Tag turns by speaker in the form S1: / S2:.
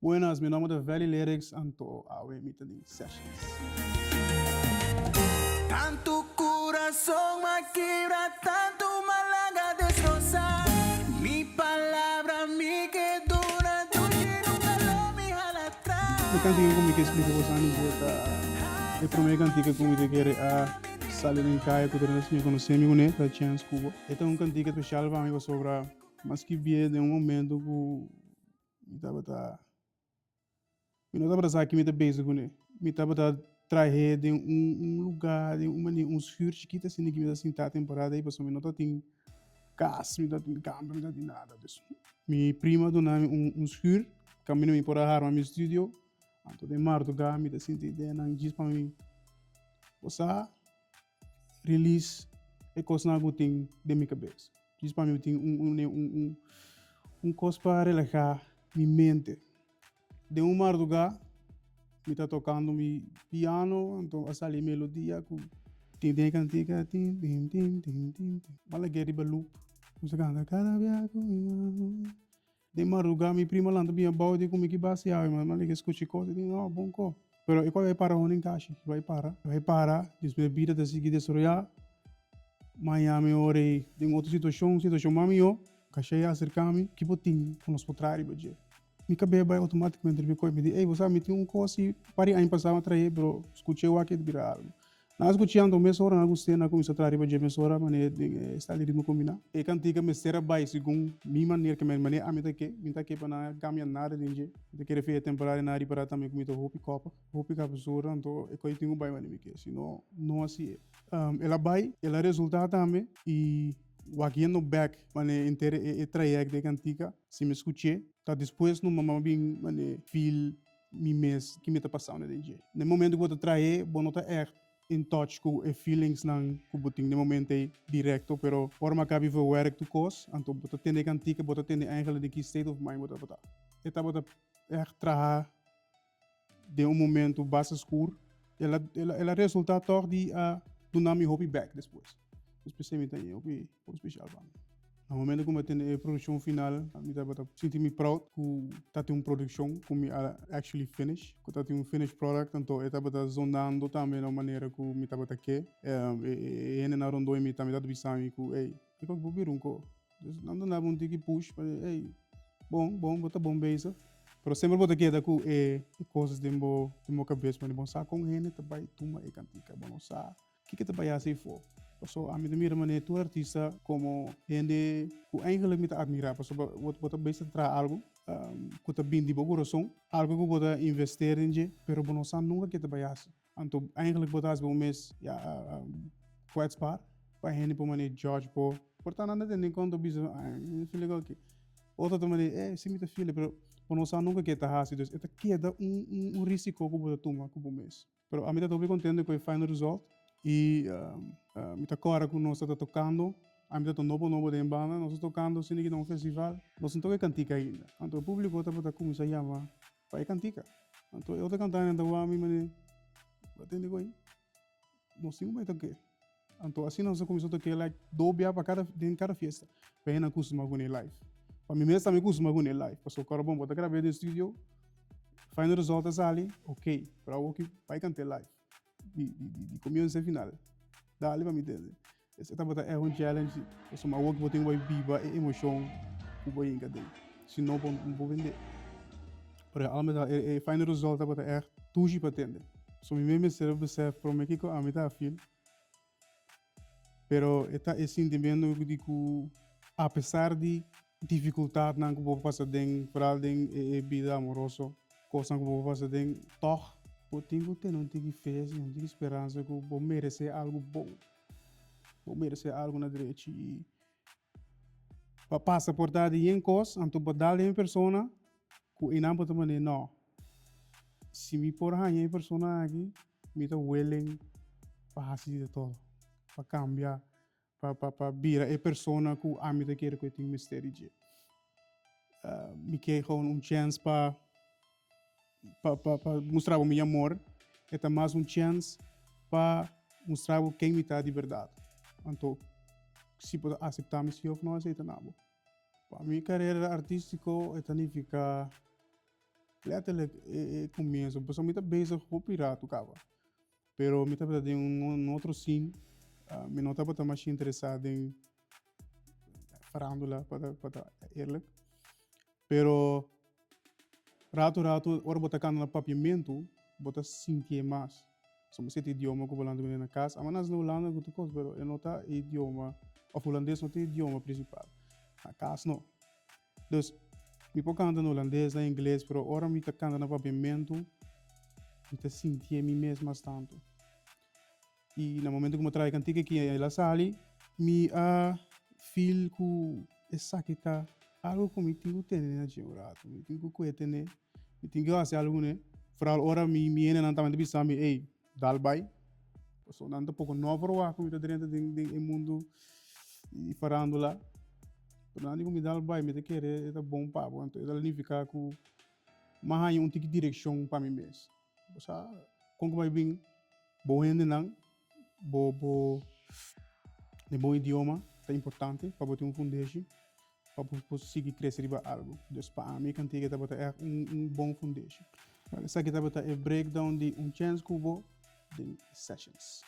S1: Buenas, meu nome é Valley Lyrics and to our meeting sessions.
S2: Tanto corazón me quiebra, tanto malaga destrozar. Mi palabra, mi que dura, tu que nunca lo me jala atrás.
S1: Eu cantiga como que explica você ani bota. É primeira cantiga como que quer a salir em caia que durante me conhecer me une da chance cubo. Então um cantiga especial para mim sobre mas que vier de um momento que me tava me não tava aqui me tá basic né. Me tava trazer de lugar de um sure chiquita assim que me tá sentar temporada aí passou me não tá tem gas, me tá tem câmera, me tá tem nada disso. Mi prima do nome sure caminho me por a meu estúdio. Anto de marto ga me tá sentindo ideia não diz para mim. Você release e coisa na tem de minha cabeça. Diz para mim tem coisa para relaxar minha mente. De marto ga me tá tocando mi piano, então a sair melodia com tem cantiga tim. Mala geri balu. Você canta cada vez comigo. De madrugada, minha prima lá também balde comigo que baseava, mas que escute coisa, não, bom co. Pero eu vai para onde encaixe, vai para, desbebida da seguida desoriar. Miami ore, tem outra situação mami eu, cachei acercar-me, que botinho, com os potrais, budget. Me cabelo vai automaticamente me coi me diz, ei, você me tem coisa para aí passar a trair, bro, escutei o aqui de virar. Nós escutando meia hora na gostei na começar a trabalhar para meia hora maneira está ali no combinar e cantiga me será bai segundo minha maneira que maneira a mim tá que para na caminhar nada dinge de querer fazer temporada na área para também comigo hopi pessoa então é que tenho bai maneira que se não assim ela bai ela resultado também e walking back maneira inteira e trajecto de cantiga se me escutei tá depois no mamãe bem maneira feel mi mês que me tá passando dinge no momento que eu trair bom nota in touch com e feelings nang kubuting de momento aí direto pero forma que vive werk to cause anto bota tende cantica bota tende eigenlijk de que state of mind bota eta bota traha de momento base escuro ela resulta toch die do nami hobby back depois especialmente aí hobby especial bang no momento que eu tenho a produção final, eu sinto-me proud que está tendo uma produção que me actually finish, que está tendo um finished product, então eu estava zonando também da maneira que me estava aqui, e na rondou e me também estava pensando que, ei, eu vou vir co, não dá um tique push, mas ei, bom, bota bom base, mas sempre vou aqui da que coisas de meu cabeça, mas bom sabe com ele também tuma e cantica, bom sabe, que te vai assim for. So, a minha maneira, tu artista como gente que eigenlijk me admira, porque você basta tra algo que te bem de bom coração, algo que você investir em je, pero você não sabe nunca que te vai assim. Então, eigenlijk você às vezes já kwetsbaar, para gente por maneira judge por, portanto nada tem nem conta bisa, filho aqui. Outra maneira, se me te filho, pero você não sabe nunca que te assim, então, это queda risco que você toma com o mês. Pero a mim estou bem contente com o final result. E me agora que nós estamos tocando, a mim está novo de banda, nós estamos tocando sem que um festival, nós não tocamos cantica ainda. Então o público está começando a chamar para cantica. Então eu estou cantando então a mim me atende aí, nós temos mais toque. Então assim nós começamos a tocar like dobia para cada festa, para ir na costuma com live. Para mim mesmo também costuma com live, porque o cara bom bota gravar no estúdio, final result ali, ok, para o que vai cantar live. De comienzo final. Dale para me entender. Esse é um challenge. Eu sou uma work que eu tenho viva e emoção que eu encadeio. Se não, não vou vender. Porque além da final result é tudo para atender. So me mesmo cérebro serve para mim que a mim tá afim. Pero esse sentimento de que apesar de dificuldade não que vou passar dentro, para a vida amorosa, coisa que vou passar dentro, toch eu tenho que ter não tenho fé, não tenho esperança que eu vou merecer algo bom, vou merecer algo na direita e para passar por dar em coisa, então para dar em pessoa que eu não posso maneira não, se me por aí em pessoa aqui, me está willing para fazer tudo, para cambiar, para virar a pessoa que a mim quer que eu tenho mistério de, me quer com chance para mostrar o meu amor, é mais chance para mostrar quem me está de verdade. Então, se pode aceitar me se eu não aceito nada. Para minha carreira artística, significa letterlijk começo, pessoal me tá bezig com pirata, cara. Pero me tá de outro scene, me não tá mais interessado em farándula, para eerlijk. Pero rato, ora bota cana no papiamento, bota sentir mais. So, me sente idioma que falando na casa, mas na Holanda que tu coisa, pero eu não tá idioma, of holandês não tem idioma principal. Na casa não. Dus, me pode cantar no holandês, na inglês, pero ora me tá cantando no papiamento, me tá sentir mim mesmo bastante. E no momento que eu trago cantiga aqui em La Salle, me feel que essa que tá algo que me tenho que ter na rato, me tenho que ter, me tenho que fazer algo, né? Vooral ora me ene não tá me bisa me, ei, dalbai. So não tá pouco novo roa como tá dentro do mundo e farándula. Pero não me dalbai, me te querer, é bom papo, então isso significa que mas há tipo de direção para mim mesmo. Você como vai bem, bom ainda não, bom idioma, é importante para ter foundation, para conseguir crescer para algo. Então para mim cantiga tá botar bom foundation. Essa aqui tá botar breakdown de chance cubo de sessions.